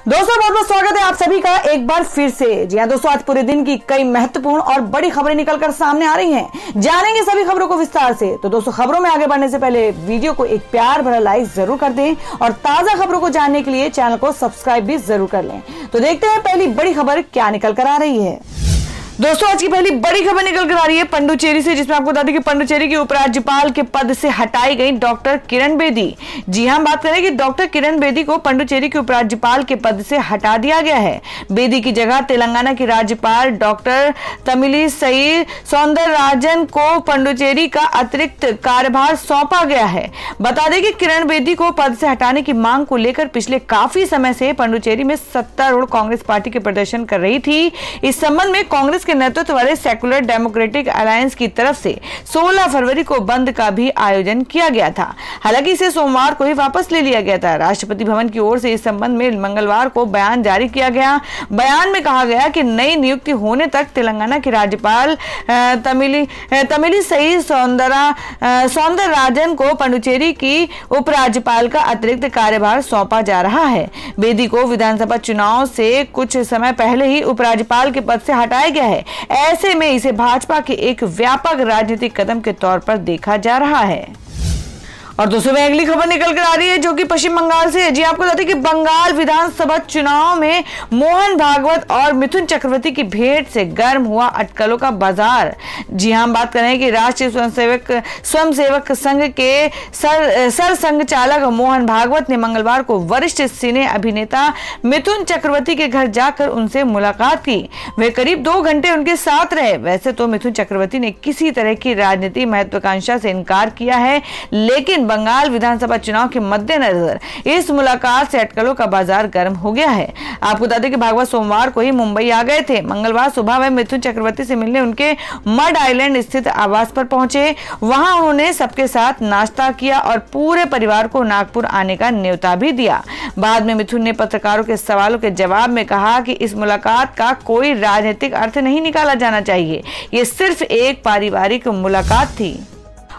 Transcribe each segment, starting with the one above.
दोस्तों बहुत बहुत स्वागत है आप सभी का एक बार फिर से। जी हाँ दोस्तों, आज पूरे दिन की कई महत्वपूर्ण और बड़ी खबरें निकलकर सामने आ रही हैं। जानेंगे सभी खबरों को विस्तार से। तो दोस्तों खबरों में आगे बढ़ने से पहले वीडियो को एक प्यार भरा लाइक जरूर कर दें और ताजा खबरों को जानने के लिए चैनल को सब्सक्राइब भी जरूर कर लें। तो देखते हैं पहली बड़ी खबर क्या निकल कर आ रही है। दोस्तों आज की पहली बड़ी खबर निकल कर आ रही है पंडुचेरी से, जिसमें आपको बता दें कि पंडुचेरी के उपराज्यपाल के पद से हटाई गई डॉक्टर किरण बेदी। जी हां, बात करें कि डॉक्टर किरण बेदी को पंडुचेरी के उपराज्यपाल के पद से हटा दिया गया है। बेदी की जगह तेलंगाना की राज्यपाल डॉक्टर तमिलिसई सौंदरराजन को पंडुचेरी का अतिरिक्त कार्यभार सौंपा गया है। बता दें कि किरण बेदी को पद से हटाने की मांग को लेकर पिछले काफी समय से पंडुचेरी में सत्तारूढ़ कांग्रेस पार्टी के प्रदर्शन कर रही थी। इस संबंध में कांग्रेस के नेतृत्व वाले सेकुलर डेमोक्रेटिक अलायंस की तरफ से 16 फरवरी को बंद का भी आयोजन किया गया था। हालांकि इसे सोमवार को ही वापस ले लिया गया था। राष्ट्रपति भवन की ओर से इस संबंध में मंगलवार को बयान जारी किया गया। बयान में कहा गया कि नई नियुक्ति होने तक तेलंगाना की राज्यपाल तमिलिसई सौंदरराजन को पंडुचेरी की उपराज्यपाल का अतिरिक्त कार्यभार सौंपा जा रहा है। बेदी को विधानसभा चुनाव से कुछ समय पहले ही उपराज्यपाल के पद से हटाया गया है। ऐसे में इसे भाजपा के एक व्यापक राजनीतिक कदम के तौर पर देखा जा रहा है। और दूसरी में अगली खबर निकल कर आ रही है जो कि पश्चिम बंगाल से है। जी आपको बता दें कि बंगाल विधानसभा चुनाव में मोहन भागवत और मिथुन चक्रवर्ती की भेंट से गर्म हुआ अटकलों का बाजार। जी हम बात करें कि राष्ट्रीय स्वयंसेवक संघ के सर संघचालक मोहन भागवत ने मंगलवार को वरिष्ठ सिने अभिनेता मिथुन चक्रवर्ती के घर जाकर उनसे मुलाकात की। वे करीब 2 घंटे उनके साथ रहे। वैसे तो मिथुन चक्रवर्ती ने किसी तरह की राजनीति महत्वाकांक्षा से इनकार किया है, लेकिन बंगाल विधानसभा चुनाव के मद्देनजर इस मुलाकात से अटकलों का बाजार गर्म हो गया है। आपको बता दें कि भागवत सोमवार को ही मुंबई आ गए थे। मंगलवार सुबह वे मिथुन चक्रवर्ती से मिलने उनके मड आइलैंड स्थित आवास पर पहुंचे। वहां उन्होंने सबके साथ नाश्ता किया और पूरे परिवार को नागपुर आने का न्योता भी दिया। बाद में मिथुन ने पत्रकारों के सवालों के जवाब में कहा कि इस मुलाकात का कोई राजनीतिक अर्थ नहीं निकाला जाना चाहिए, ये सिर्फ एक पारिवारिक मुलाकात थी।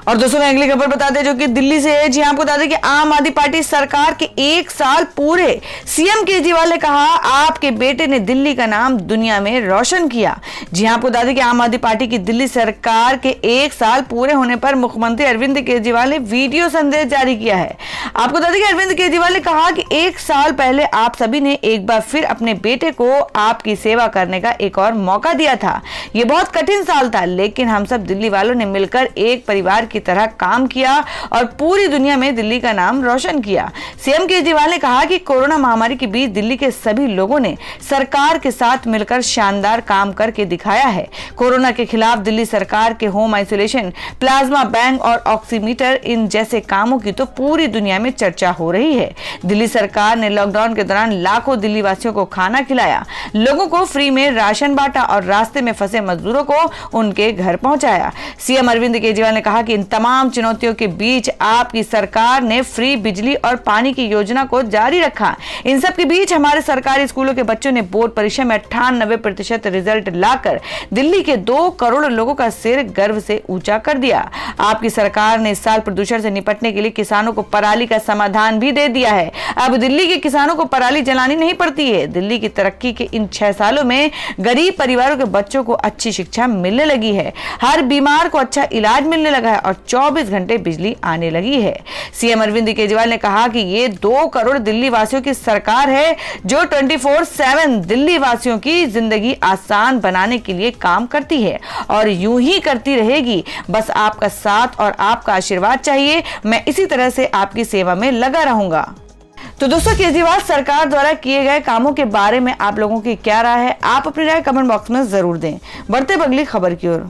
और दोस्तों मैं अगली खबर बता दें जो कि दिल्ली से है। जी आपको बता दें कि आम आदमी पार्टी सरकार के 1 साल पूरे। सीएम केजरीवाल ने कहा आपके बेटे ने दिल्ली का नाम दुनिया में रोशन किया। जी आपको बता दें कि आम आदमी पार्टी की दिल्ली सरकार के 1 साल पूरे होने पर मुख्यमंत्री अरविंद केजरीवाल ने वीडियो संदेश जारी किया है। आपको बता दें कि अरविंद केजरीवाल ने कहा कि 1 साल पहले आप सभी ने एक बार फिर अपने बेटे को आपकी सेवा करने का एक और मौका दिया था। ये बहुत कठिन साल था, लेकिन हम सब दिल्ली वालों ने मिलकर एक परिवार की तरह काम किया और पूरी दुनिया में दिल्ली का नाम रोशन किया। सीएम केजरीवाल ने कहा कि कोरोना महामारी के बीच दिल्ली के सभी लोगों ने सरकार के साथ मिलकर शानदार काम करके दिखाया है। कोरोना के खिलाफ दिल्ली सरकार के होम आइसोलेशन, प्लाज्मा बैंक और ऑक्सीमीटर इन जैसे कामों की तो पूरी दुनिया में चर्चा हो रही है। दिल्ली सरकार ने लॉकडाउन के दौरान लाखों दिल्ली वासियों को खाना खिलाया, लोगों को फ्री में राशन बांटा और रास्ते में फंसे मजदूरों को उनके घर पहुंचाया। सीएम अरविंद केजरीवाल ने कहा कि इन तमाम चुनौतियों के बीच आपकी सरकार ने फ्री बिजली और पानी की योजना को जारी रखा। इन सब के बीच हमारे सरकारी स्कूलों के बच्चों ने बोर्ड परीक्षा में 98% रिजल्ट लाकर दिल्ली के 2 करोड़ लोगों का सिर गर्व से ऊंचा कर दिया। आपकी सरकार ने इस साल प्रदूषण से निपटने के लिए किसानों को पराली का समाधान भी दे दिया है। अब दिल्ली के किसानों को पराली जलानी नहीं पड़ती है। दिल्ली की तरक्की के इन 6 सालों में गरीब परिवारों के बच्चों को अच्छी शिक्षा मिलने लगी है, हर बीमार को अच्छा इलाज मिलने लगा है और 24 घंटे बिजली आने लगी है। सीएम अरविंद केजरीवाल ने कहा कि ये 2 करोड़ दिल्ली वासियों की सरकार है जो 24/7 दिल्ली वासियों की जिंदगी आसान बनाने के लिए काम करती है और यूं ही करती रहेगी। बस आपका साथ और आपका आशीर्वाद चाहिए। मैं इसी तरह से आपकी सेवा में लगा रहूंगा। तो दोस्तों केजरीवाल सरकार द्वारा किए गए कामों के बारे में आप लोगों की क्या राय है, आप अपनी राय कमेंट बॉक्स में जरूर दें। बढ़ते अगली खबर की ओर।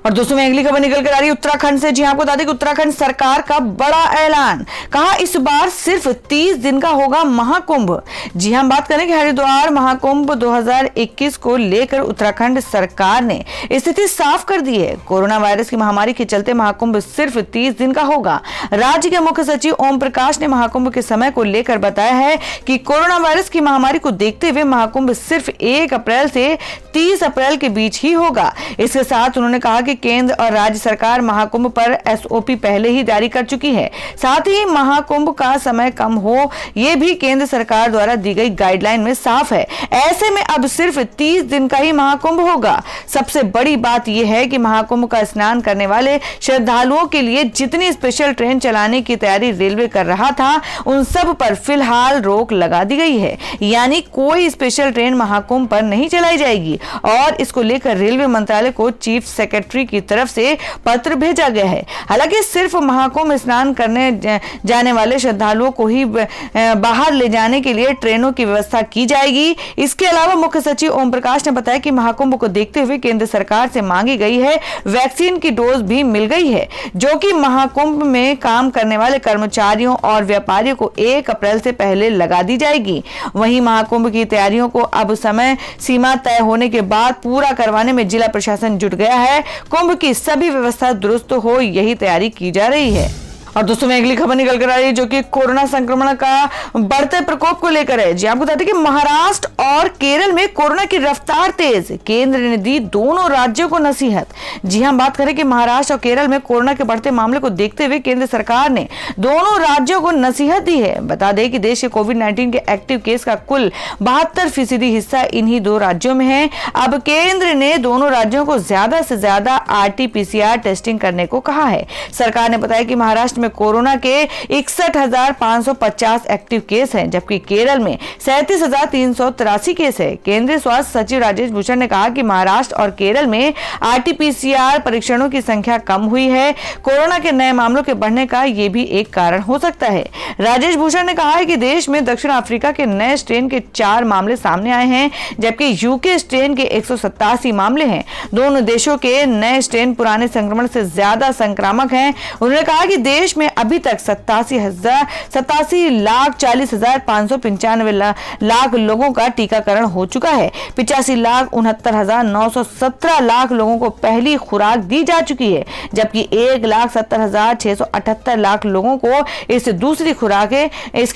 और दोस्तों में अगली खबर निकल कर आ रही है उत्तराखंड से। जी आपको बता दें कि उत्तराखंड सरकार का बड़ा ऐलान। कहा इस बार सिर्फ 30 दिन का होगा महाकुंभ। जी हम बात करें कि हरिद्वार महाकुंभ 2021 को लेकर उत्तराखंड सरकार ने स्थिति साफ कर दी है। कोरोना वायरस की महामारी के चलते महाकुंभ सिर्फ 30 दिन का होगा। राज्य के मुख्य सचिव ओम प्रकाश ने महाकुंभ के समय को लेकर बताया है कि कोरोना वायरस की महामारी को देखते हुए महाकुंभ सिर्फ 1 अप्रैल से 30 अप्रैल के बीच ही होगा। इसके साथ उन्होंने कहा कि केंद्र और राज्य सरकार महाकुंभ पर एसओपी पहले ही जारी कर चुकी है। साथ ही महाकुंभ का समय कम हो, यह भी केंद्र सरकार द्वारा दी गई गाइडलाइन में साफ है। ऐसे में अब सिर्फ 30 दिन का ही महाकुंभ होगा। सबसे बड़ी बात यह है कि महाकुंभ का स्नान करने वाले श्रद्धालुओं के लिए जितनी स्पेशल ट्रेन चलाने की तैयारी रेलवे कर रहा था, उन सब पर फिलहाल रोक लगा दी गई है। यानी कोई स्पेशल ट्रेन महाकुंभ पर नहीं चलाई जाएगी और इसको लेकर रेलवे मंत्रालय को चीफ सेक्रेटरी की तरफ से पत्र भेजा गया है। हालांकि सिर्फ महाकुंभ स्नान करने जाने वाले श्रद्धालुओं को ही बाहर ले जाने के लिए ट्रेनों की व्यवस्था की जाएगी। इसके अलावा मुख्य सचिव ओम प्रकाश ने बताया कि महाकुंभ को देखते हुए केंद्र सरकार से मांगी गई है वैक्सीन की डोज भी मिल गई है, जो कि महाकुंभ में काम करने वाले कर्मचारियों और व्यापारियों को 1 अप्रैल से पहले लगा दी जाएगी। वहीं महाकुंभ की तैयारियों को अब समय सीमा तय होने के बाद पूरा करवाने में जिला प्रशासन जुट गया है। कुंभ की सभी व्यवस्था दुरुस्त हो, यही तैयारी की जा रही है। और दोस्तों में अगली खबर निकल कर आ रही है, जो कि कोरोना संक्रमण का बढ़ते प्रकोप को लेकर है। जी आपको बता दें कि महाराष्ट्र और केरल में कोरोना की रफ्तार तेज, केंद्र ने दी दोनों राज्यों को नसीहत। जी हम बात करें कि महाराष्ट्र और केरल में कोरोना के बढ़ते मामले को देखते हुए केंद्र सरकार ने दोनों राज्यों को नसीहत दी है। बता दें कि देश के कोविड-19 के एक्टिव केस का कुल 72% हिस्सा इन्हीं 2 राज्यों में है। अब केंद्र ने दोनों राज्यों को ज्यादा से ज्यादा RT-PCR टेस्टिंग करने को कहा है। सरकार ने बताया कि महाराष्ट्र में कोरोना के 61,550 एक्टिव केस हैं, जबकि केरल में 37,383 केस है। केंद्रीय स्वास्थ्य सचिव राजेश भूषण ने कहा कि महाराष्ट्र और केरल में RT-PCR परीक्षणों की संख्या कम हुई है। कोरोना के नए मामलों के बढ़ने का यह भी एक कारण हो सकता है। राजेश भूषण ने कहा है कि देश में दक्षिण अफ्रीका के नए स्ट्रेन के 4 मामले सामने आए हैं, जबकि यूके स्ट्रेन के 187 मामले हैं। दोनों देशों के नए स्ट्रेन पुराने संक्रमण से ज्यादा संक्रामक हैं। उन्होंने कहा कि देश में अभी तक 87,40,595 लाख लोगों का टीकाकरण हो चुका है। 85,69,917 लाख लोगों को पहली खुराक दी जा चुकी है, जबकि 1,70,678 लाख लोगों को इसकी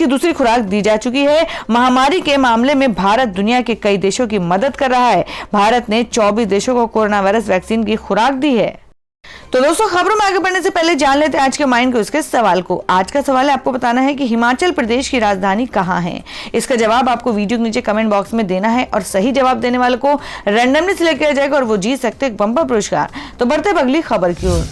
दूसरी खुराक दी जा चुकी है। महामारी के मामले में भारत दुनिया के कई देशों की मदद कर रहा है। भारत ने 24 देशों को कोरोना वायरस वैक्सीन की खुराक दी है। तो दोस्तों खबरों में आगे बढ़ने से पहले जान लेते हैं आज के माइंड क्विज के सवाल को। आज का सवाल है, आपको बताना है कि हिमाचल प्रदेश की राजधानी कहाँ है। इसका जवाब आपको वीडियो के नीचे कमेंट बॉक्स में देना है और सही जवाब देने वाले को रैंडमली सिलेक्ट किया जाएगा और वो जीत सकते हैं बम्पर पुरस्कार। तो बढ़ते हैं अगली खबर की ओर।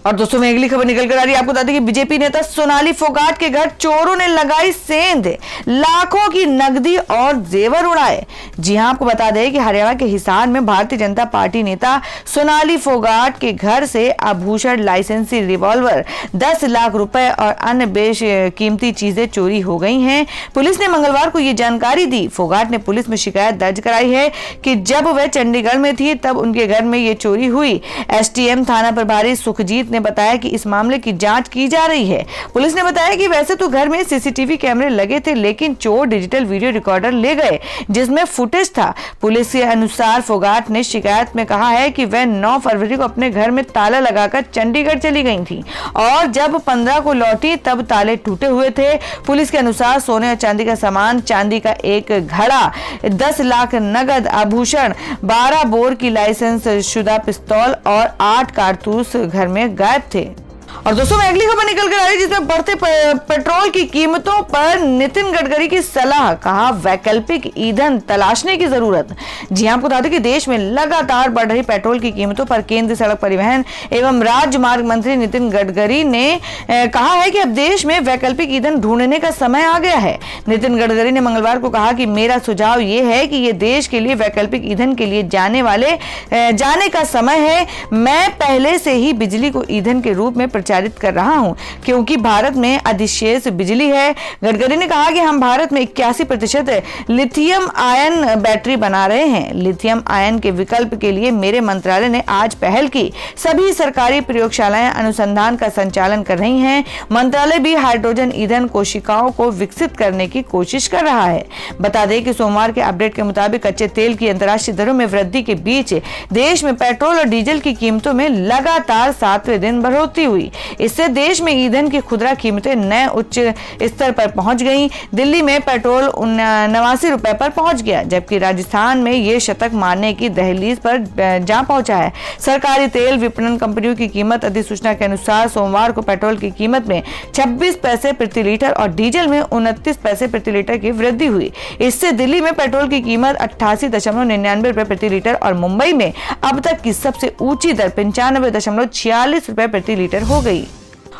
और दोस्तों में अगली खबर निकल कर आ रही है, आपको बता दें कि बीजेपी नेता सोनाली फोगाट के घर चोरों ने लगाई सेंध, लाखों की नकदी और जेवर उड़ाए। जी हां, आपको बता दें कि हरियाणा के हिसार में भारतीय जनता पार्टी नेता सोनाली फोगाट के घर से आभूषण, लाइसेंसी रिवॉल्वर, 10 लाख रुपए और अन्य बेशकीमती चीजें चोरी हो गई हैं। पुलिस ने मंगलवार को ये जानकारी दी। फोगाट ने पुलिस में शिकायत दर्ज कराई है कि जब वह चंडीगढ़ में थी तब उनके घर में ये चोरी हुई। STM थाना प्रभारी सुखजीत ने बताया कि इस मामले की जांच की जा रही है। पुलिस ने बताया कि वैसे तो घर में CCTV कैमरे लगे थे, लेकिन चोर डिजिटल वीडियो रिकॉर्डर ले गए जिसमें फुटेज था। पुलिस के अनुसार फोगाट ने शिकायत में कहा है कि वह 9 फरवरी को अपने घर में ताला लगाकर चंडीगढ़ चली गई थी और जब 15 को लौटी तब ताले टूटे हुए थे। पुलिस के अनुसार सोने और चांदी का सामान, चांदी का एक घड़ा, 10 लाख नगद आभूषण, 12 बोर की लाइसेंस शुदा पिस्तौल और 8 कारतूस घर में गायब थे। और दोस्तों में अगली खबर निकल कर आ रही है, जिसमें बढ़ते पेट्रोल की कीमतों पर नितिन गडकरी की सलाह, कहा वैकल्पिक ईंधन तलाशने की जरूरत। जी हां, आपको बता दें कि देश में लगातार बढ़ रही पेट्रोल की कीमतों पर केंद्रीय सड़क परिवहन एवं राजमार्ग मंत्री नितिन गडकरी ने कहा है कि अब देश में वैकल्पिक ईंधन ढूंढने का समय आ गया है। नितिन गडकरी ने मंगलवार को कहा कि मेरा सुझाव ये है कि ये देश के लिए वैकल्पिक ईंधन के लिए जाने का समय है। मैं पहले से ही बिजली को ईंधन के रूप में प्रचारित कर रहा हूं, क्योंकि भारत में अधिशेष बिजली है। गडकरी ने कहा कि हम भारत में 81% लिथियम आयन बैटरी बना रहे हैं। लिथियम आयन के विकल्प के लिए मेरे मंत्रालय ने आज पहल की। सभी सरकारी प्रयोगशालाएं अनुसंधान का संचालन कर रही हैं। मंत्रालय भी हाइड्रोजन ईंधन कोशिकाओं को विकसित करने की कोशिश कर रहा है। बता दें कि सोमवार के अपडेट के मुताबिक कच्चे तेल की अंतर्राष्ट्रीय दरों में वृद्धि के बीच देश में पेट्रोल और डीजल की कीमतों में लगातार 7वें दिन बढ़ोतरी हुई। इससे देश में ईंधन की खुदरा कीमतें नए उच्च स्तर पर पहुंच गई। दिल्ली में पेट्रोल 89 रुपए पर पहुंच गया, जबकि राजस्थान में यह शतक मारने की दहलीज पर जा पहुंचा है। सरकारी तेल विपणन कंपनियों की कीमत अधिसूचना के अनुसार सोमवार को पेट्रोल की कीमत में 26 पैसे प्रति लीटर और डीजल में 29 पैसे प्रति लीटर की वृद्धि हुई। इससे दिल्ली में पेट्रोल की कीमत 88.99 रुपए प्रति लीटर और मुंबई में अब तक की सबसे ऊंची दर 95.46 रुपए प्रति लीटर हो गई।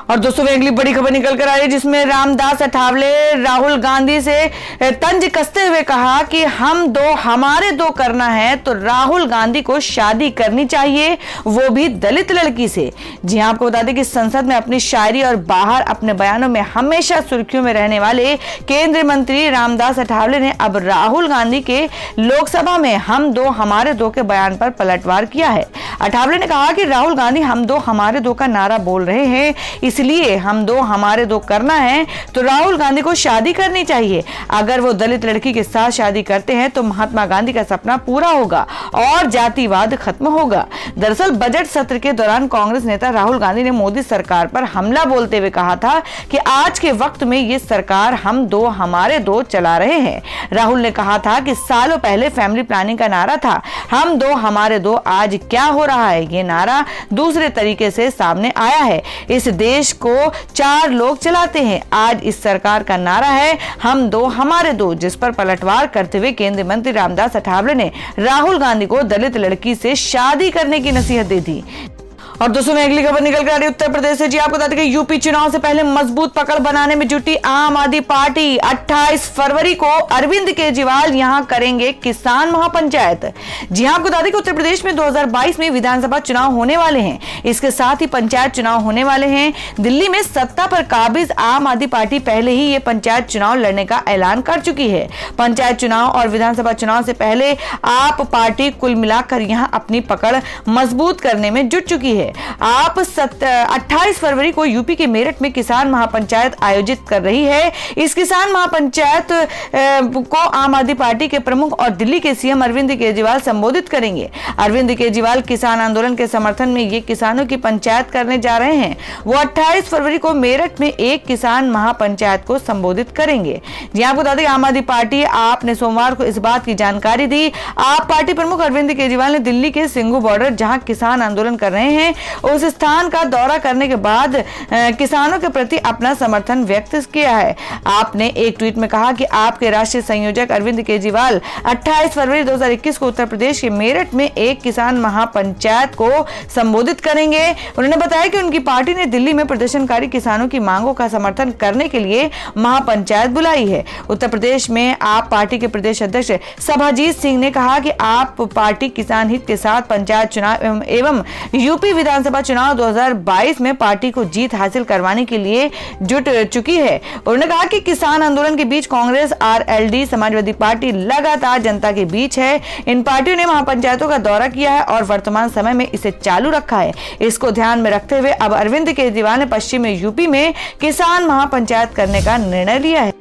और दोस्तों अगली बड़ी खबर निकल कर आई है, जिसमें रामदास अठावले राहुल गांधी से तंज कसते हुए कहा कि हम दो हमारे दो करना है तो राहुल गांधी को शादी करनी चाहिए, वो भी दलित लड़की से। जी हां, आपको बता दें कि संसद में अपनी शायरी और बाहर अपने बयानों में हमेशा सुर्खियों में रहने वाले केंद्रीय मंत्री रामदास अठावले ने अब राहुल गांधी के लोकसभा में हम दो हमारे दो के बयान पर पलटवार किया है। अठावले ने कहा कि राहुल गांधी हम दो हमारे दो का नारा बोल रहे हैं, इसलिए हम दो हमारे दो करना है तो राहुल गांधी को शादी करनी चाहिए। अगर वो दलित लड़की के साथ शादी करते हैं तो महात्मा गांधी का सपना पूरा होगा और जातिवाद खत्म होगा। दरअसल बजट सत्र के दौरान कांग्रेस नेता राहुल गांधी ने मोदी सरकार पर हमला बोलते हुए कहा था कि आज के वक्त में ये सरकार हम दो हमारे दो चला रहे हैं। राहुल ने कहा था कि सालों पहले फैमिली प्लानिंग का नारा था हम दो हमारे दो, आज क्या हो रहा है, ये नारा दूसरे तरीके से सामने आया है। इस देश को 4 लोग चलाते हैं, आज इस सरकार का नारा है हम दो हमारे दो, जिस पर पलटवार करते हुए केंद्रीय मंत्री रामदास अठावले ने राहुल गांधी को दलित लड़की से शादी करने की नसीहत दी थी। और दोस्तों में अगली खबर निकल कर आ रही उत्तर प्रदेश से। जी आपको बता दें कि यूपी चुनाव से पहले मजबूत पकड़ बनाने में जुटी आम आदमी पार्टी 28 फरवरी को अरविंद केजरीवाल यहां करेंगे किसान महापंचायत। जी आपको बता दें कि उत्तर प्रदेश में 2022 में विधानसभा चुनाव होने वाले हैं, इसके साथ ही पंचायत चुनाव होने वाले हैं। दिल्ली में सत्ता पर काबिज आम आदमी पार्टी पहले ही ये पंचायत चुनाव लड़ने का ऐलान कर चुकी है। पंचायत चुनाव और विधानसभा चुनाव से पहले आप पार्टी कुल मिलाकर यहां अपनी पकड़ मजबूत करने में जुट चुकी है। आप 28 फरवरी को यूपी के मेरठ में किसान महापंचायत आयोजित कर रही है। इस किसान महापंचायत को आम आदमी पार्टी के प्रमुख और दिल्ली के सीएम अरविंद केजरीवाल संबोधित करेंगे। अरविंद केजरीवाल किसान आंदोलन के समर्थन में ये किसानों की पंचायत करने जा रहे हैं। वो 28 फरवरी को मेरठ में एक किसान महापंचायत को संबोधित करेंगे। जी आपको बता दें आम आदमी पार्टी आप ने सोमवार को इस बात की जानकारी दी। आप पार्टी प्रमुख अरविंद केजरीवाल ने दिल्ली के सिंघू बॉर्डर जहां किसान आंदोलन कर रहे हैं उस स्थान का दौरा करने के बाद किसानों के प्रति अपना समर्थन व्यक्त किया है। आपने एक ट्वीट में कहा कि आपके राष्ट्रीय संयोजक अरविंद केजरीवाल 28 फरवरी 2021 को उत्तर प्रदेश के मेरठ में एक किसान महापंचायत को संबोधित करेंगे। उन्होंने बताया कि उनकी पार्टी ने दिल्ली में प्रदर्शनकारी किसानों की मांगों का समर्थन करने के लिए महापंचायत बुलाई है। उत्तर प्रदेश में आप पार्टी के प्रदेश अध्यक्ष सभाजीत सिंह ने कहा कि आप पार्टी किसान हित के साथ पंचायत चुनाव एवं यूपी विधानसभा चुनाव 2022 में पार्टी को जीत हासिल करवाने के लिए जुट चुकी है। उन्होंने कहा कि किसान आंदोलन के बीच कांग्रेस, आरएलडी, समाजवादी पार्टी लगातार जनता के बीच है। इन पार्टियों ने महापंचायतों का दौरा किया है और वर्तमान समय में इसे चालू रखा है। इसको ध्यान में रखते हुए अब अरविंद केजरीवाल ने पश्चिमी यूपी में किसान महापंचायत करने का निर्णय लिया है।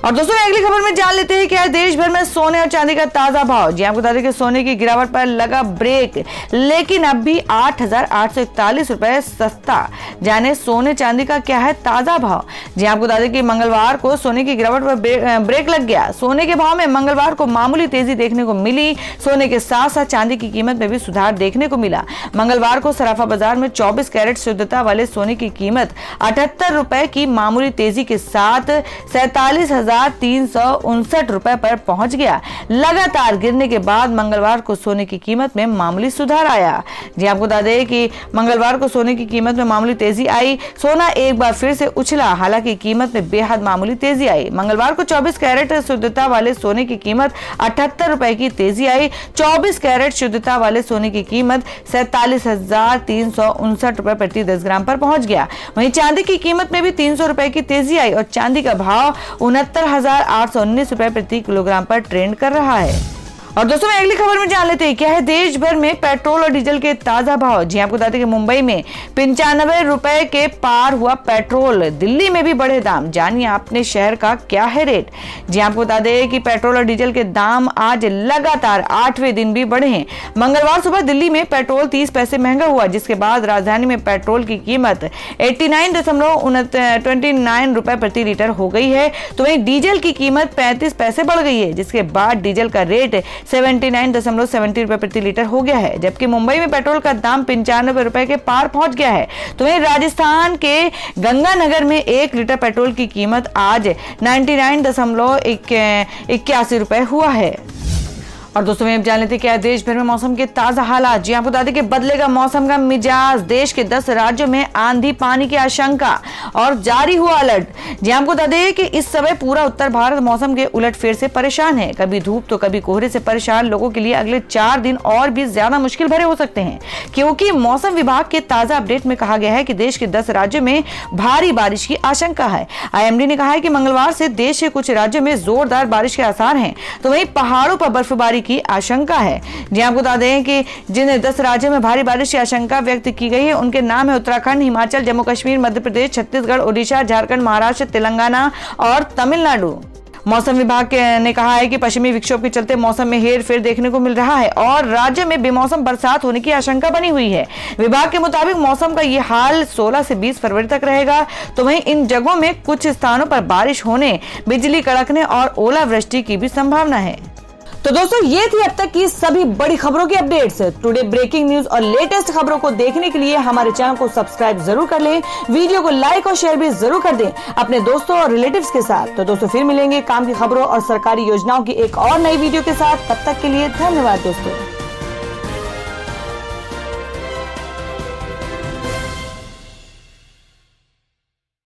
और दोस्तों अगली खबर में जान लेते हैं कि आज देश भर में सोने और चांदी का ताजा भाव। जी आपको बता दें कि सोने की गिरावट पर लगा ब्रेक, लेकिन अब भी 8,841 रुपए सस्ता। जाने सोने चांदी का क्या है ताजा भाव। जी आपको बता दें कि मंगलवार को सोने की गिरावट पर ब्रेक लग गया। सोने के भाव में मंगलवार को मामूली तेजी देखने को मिली। सोने के साथ साथ चांदी की कीमत में भी सुधार देखने को मिला। मंगलवार को सराफा बाजार में 24 कैरेट शुद्धता वाले सोने की कीमत 78 रुपए की मामूली तेजी के साथ 47,359 रुपए पर पहुंच गया। लगातार गिरने के बाद मंगलवार को सोने की कीमत में मामूली सुधार आया। जी आपको बता दें कि मंगलवार को सोने की कीमत में मामूली तेजी आई। सोना एक बार फिर से उछला, हालांकि कीमत में बेहद मामूली तेजी आई। मंगलवार को 24 कैरेट शुद्धता वाले सोने की कीमत 78 रुपए की तेजी आई। 24 कैरेट शुद्धता वाले सोने की कीमत 47,359 रुपए प्रति 10 ग्राम पर पहुंच गया। वहीं चांदी की कीमत में भी 300 रुपए की तेजी आई और चांदी का भाव 69,819 रुपए प्रति किलोग्राम पर ट्रेंड कर रहा है। और दोस्तों अगली खबर में जान लेते हैं क्या है देश भर में पेट्रोल और डीजल के ताजा भाव। जी आपको बता दें कि मुंबई में 95 रुपए के पार हुआ पेट्रोल, दिल्ली में भी बढ़े दाम। जानिए आपने शहर का क्या है रेट। जी आपको बता दें कि पेट्रोल और डीजल के दाम आज लगातार 8वें दिन भी बढ़े हैं। मंगलवार सुबह दिल्ली में पेट्रोल 30 पैसे महंगा हुआ, जिसके बाद राजधानी में पेट्रोल की कीमत 89.29 रुपए प्रति लीटर हो गई है। तो वहीं डीजल की कीमत 35 पैसे बढ़ गई है, जिसके बाद डीजल का रेट 79.70 रुपए प्रति लीटर हो गया है। जबकि मुंबई में पेट्रोल का दाम 95 रुपए के पार पहुंच गया है। तो वहीं राजस्थान के गंगानगर में 1 लीटर पेट्रोल की कीमत आज 99.81 रुपए हुआ है। और दोस्तों में जान लेते क्या देश भर में मौसम के ताजा हालात। जी आपको बता दें कि बदलेगा मौसम का मिजाज, देश के 10 राज्यों में आंधी पानी की आशंका और जारी हुआ अलर्ट। जी आपको बता दें कि इस समय पूरा उत्तर भारत मौसम के उलटफेर से परेशान है। कभी धूप तो कभी कोहरे से परेशान लोगों के लिए अगले 4 दिन और भी ज्यादा मुश्किल भरे हो सकते हैं, क्योंकि मौसम विभाग के ताजा अपडेट में कहा गया है कि देश के 10 राज्यों में भारी बारिश की आशंका है। IMD ने कहा है कि मंगलवार से देश के कुछ राज्यों में जोरदार बारिश के आसार हैं, तो वहीं पहाड़ों पर बर्फबारी की आशंका है। जी आपको बता दें कि जिन 10 राज्यों में भारी बारिश की आशंका व्यक्त की गई है उनके नाम है उत्तराखंड, हिमाचल, जम्मू कश्मीर, मध्य प्रदेश, छत्तीसगढ़, ओडिशा, झारखंड, महाराष्ट्र, तेलंगाना और तमिलनाडु। मौसम विभाग ने कहा है कि पश्चिमी विक्षोभ के चलते मौसम में हेरफेर देखने को मिल रहा है और राज्य में बेमौसम बरसात होने की आशंका बनी हुई है। विभाग के मुताबिक मौसम का ये हाल 16 से 20 फरवरी तक रहेगा। तो वहीं इन जगहों में कुछ स्थानों पर बारिश होने, बिजली कड़कने और ओलावृष्टि की भी संभावना है। तो दोस्तों ये थी अब तक की सभी बड़ी खबरों की अपडेट्स। टुडे ब्रेकिंग न्यूज और लेटेस्ट खबरों को देखने के लिए हमारे चैनल को सब्सक्राइब जरूर कर लें, वीडियो को लाइक और शेयर भी जरूर कर दें अपने दोस्तों और रिलेटिव्स के साथ। तो दोस्तों फिर मिलेंगे काम की खबरों और सरकारी योजनाओं की एक और नई वीडियो के साथ। तब तक के लिए धन्यवाद दोस्तों।